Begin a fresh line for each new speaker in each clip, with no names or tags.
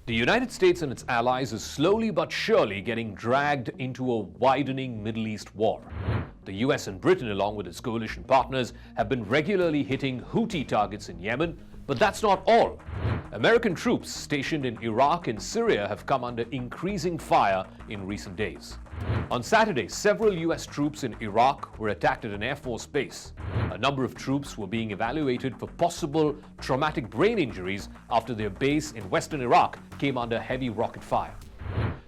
The United States and its allies are slowly but surely getting dragged into a widening Middle East war. The US and Britain, along with its coalition partners, have been regularly hitting Houthi targets in Yemen, but that's not all. American troops stationed in Iraq and Syria have come under increasing fire in recent days. On Saturday, several US troops in Iraq were attacked at an Air Force base. A number of troops were being evaluated for possible traumatic brain injuries after their base in western Iraq came under heavy rocket fire.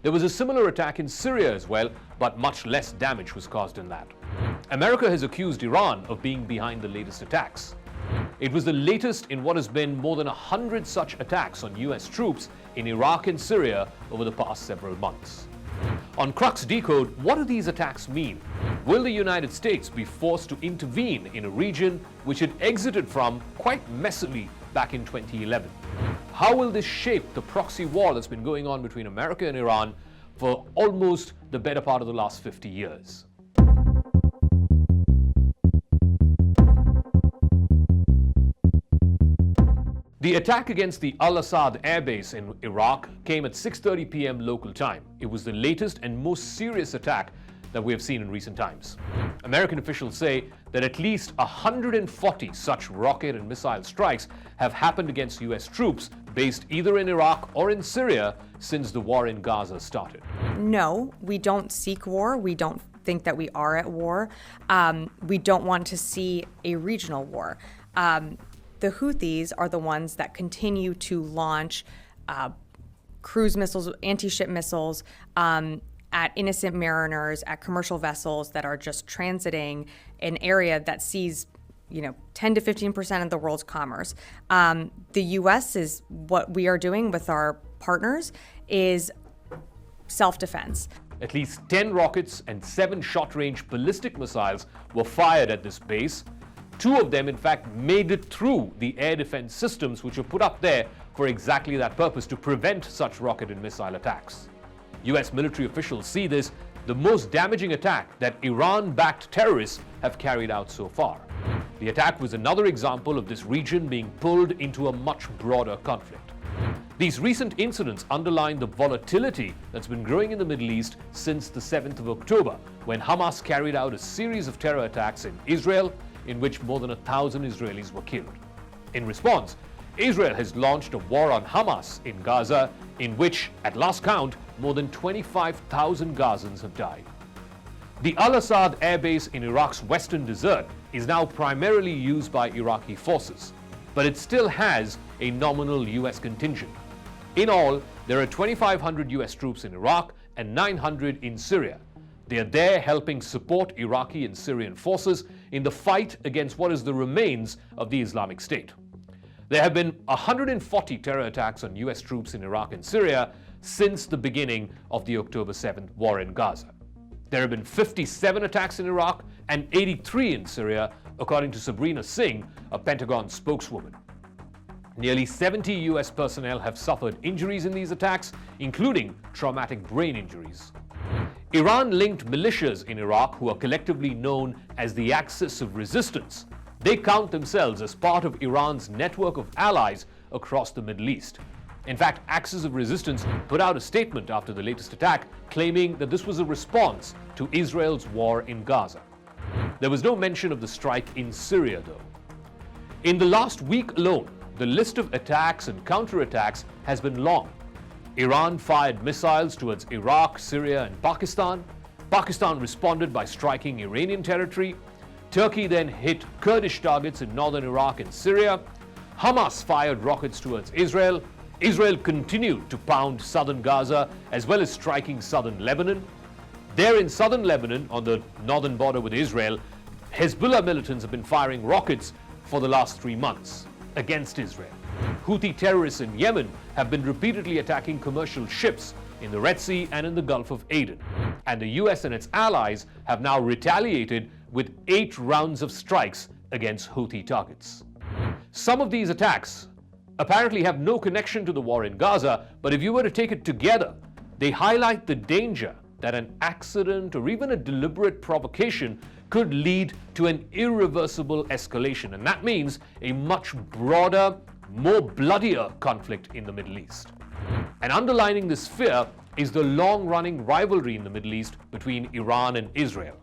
There was a similar attack in Syria as well, but much less damage was caused in that. America has accused Iran of being behind the latest attacks. It was the latest in what has been more than 100 such attacks on US troops in Iraq and Syria over the past several months. On Cruc Decode, what do these attacks mean? Will the United States be forced to intervene in a region which it exited from quite messily back in 2011? How will this shape the proxy war that's been going on between America and Iran for almost the better part of the last 50 years? The attack against the Al-Assad airbase in Iraq came at 6:30 p.m. local time. It was the latest and most serious attack that we have seen in recent times. American officials say that at least 140 such rocket and missile strikes have happened against US troops based either in Iraq or in Syria since the war in Gaza started.
No, we don't seek war. We don't think that we are at war. We don't want to see a regional war. The Houthis are the ones that continue to launch cruise missiles, anti-ship missiles at innocent mariners, at commercial vessels that are just transiting an area that sees 10 to 15% of the world's commerce. The U.S. is what we are doing with our partners is self-defense.
At least 10 rockets and 7 short-range ballistic missiles were fired at this base. 2 of them, in fact, made it through the air defense systems which were put up there for exactly that purpose, to prevent such rocket and missile attacks. US military officials see this the most damaging attack that Iran-backed terrorists have carried out so far. The attack was another example of this region being pulled into a much broader conflict. These recent incidents underline the volatility that's been growing in the Middle East since the 7th of October, when Hamas carried out a series of terror attacks in Israel, in which more than 1,000 Israelis were killed. In response, Israel has launched a war on Hamas in Gaza, in which, at last count, more than 25,000 Gazans have died. The Al-Assad airbase in Iraq's western desert is now primarily used by Iraqi forces, but it still has a nominal US contingent. In all, there are 2,500 US troops in Iraq and 900 in Syria. They are there helping support Iraqi and Syrian forces in the fight against what is the remains of the Islamic State. There have been 140 terror attacks on US troops in Iraq and Syria since the beginning of the October 7th war in Gaza. There have been 57 attacks in Iraq and 83 in Syria, according to Sabrina Singh, a Pentagon spokeswoman. Nearly 70 US personnel have suffered injuries in these attacks, including traumatic brain injuries. Iran-linked militias in Iraq, who are collectively known as the Axis of Resistance, they count themselves as part of Iran's network of allies across the Middle East. In fact, Axis of Resistance put out a statement after the latest attack, claiming that this was a response to Israel's war in Gaza. There was no mention of the strike in Syria, though. In the last week alone, the list of attacks and counterattacks has been long. Iran fired missiles towards Iraq, Syria, and Pakistan. Pakistan responded by striking Iranian territory. Turkey then hit Kurdish targets in northern Iraq and Syria. Hamas fired rockets towards Israel. Israel continued to pound southern Gaza, as well as striking southern Lebanon. There in southern Lebanon, on the northern border with Israel, Hezbollah militants have been firing rockets for the last 3 months against Israel. Houthi terrorists in Yemen have been repeatedly attacking commercial ships in the Red Sea and in the Gulf of Aden. And the US and its allies have now retaliated with 8 rounds of strikes against Houthi targets. Some of these attacks apparently have no connection to the war in Gaza, but if you were to take it together, they highlight the danger that an accident or even a deliberate provocation could lead to an irreversible escalation. And that means a much broader, more bloodier conflict in the Middle East. And underlining this fear is the long-running rivalry in the Middle East between Iran and Israel.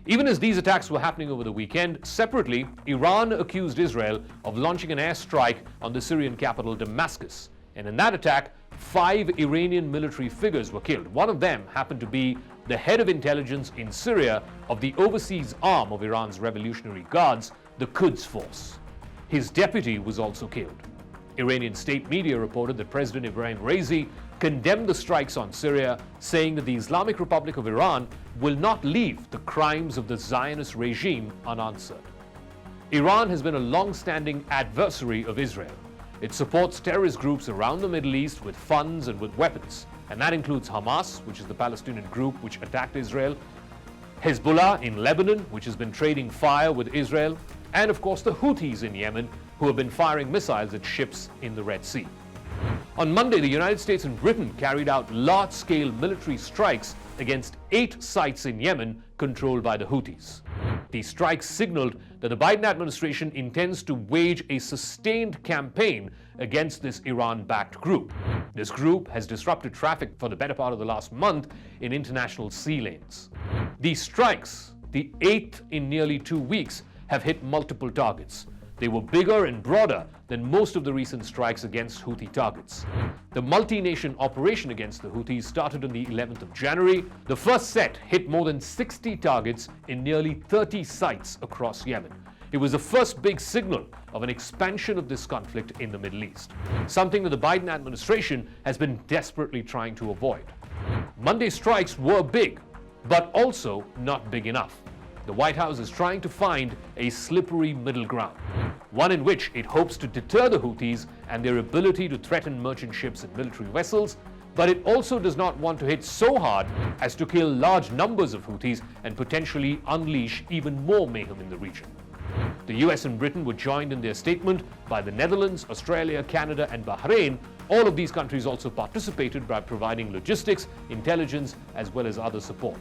Even as these attacks were happening over the weekend, separately, Iran accused Israel of launching an airstrike on the Syrian capital Damascus. And in that attack, 5 Iranian military figures were killed. One of them happened to be the head of intelligence in Syria of the overseas arm of Iran's Revolutionary Guards, the Quds Force. His deputy was also killed. Iranian state media reported that President Ibrahim Raisi condemned the strikes on Syria, saying that the Islamic Republic of Iran will not leave the crimes of the Zionist regime unanswered. Iran has been a long-standing adversary of Israel. It supports terrorist groups around the Middle East with funds and with weapons, and that includes Hamas, which is the Palestinian group which attacked Israel, Hezbollah in Lebanon, which has been trading fire with Israel, and of course the Houthis in Yemen, who have been firing missiles at ships in the Red Sea. On Monday, the United States and Britain carried out large-scale military strikes against 8 sites in Yemen controlled by the Houthis. These strikes signaled that the Biden administration intends to wage a sustained campaign against this Iran-backed group. This group has disrupted traffic for the better part of the last month in international sea lanes. These strikes, the 8th in nearly 2 weeks, have hit multiple targets. They were bigger and broader than most of the recent strikes against Houthi targets. The multi-nation operation against the Houthis started on the 11th of January. The first set hit more than 60 targets in nearly 30 sites across Yemen. It was the first big signal of an expansion of this conflict in the Middle East, something that the Biden administration has been desperately trying to avoid. Monday's strikes were big, but also not big enough. The White House is trying to find a slippery middle ground, one in which it hopes to deter the Houthis and their ability to threaten merchant ships and military vessels, but it also does not want to hit so hard as to kill large numbers of Houthis and potentially unleash even more mayhem in the region. The US and Britain were joined in their statement by the Netherlands, Australia, Canada, and Bahrain. All of these countries also participated by providing logistics, intelligence, as well as other support.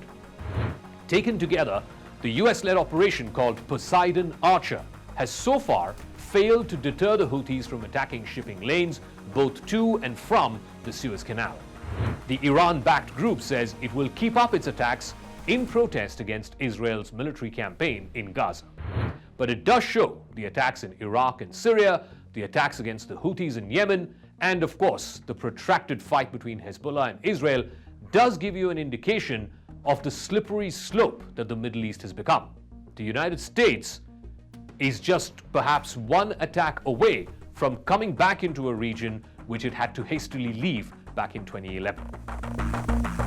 Taken together, the US-led operation called Poseidon Archer has so far failed to deter the Houthis from attacking shipping lanes both to and from the Suez Canal. The Iran-backed group says it will keep up its attacks in protest against Israel's military campaign in Gaza. But it does show the attacks in Iraq and Syria, the attacks against the Houthis in Yemen, and of course the protracted fight between Hezbollah and Israel does give you an indication of the slippery slope that the Middle East has become. The United States is just perhaps one attack away from coming back into a region which it had to hastily leave back in 2011.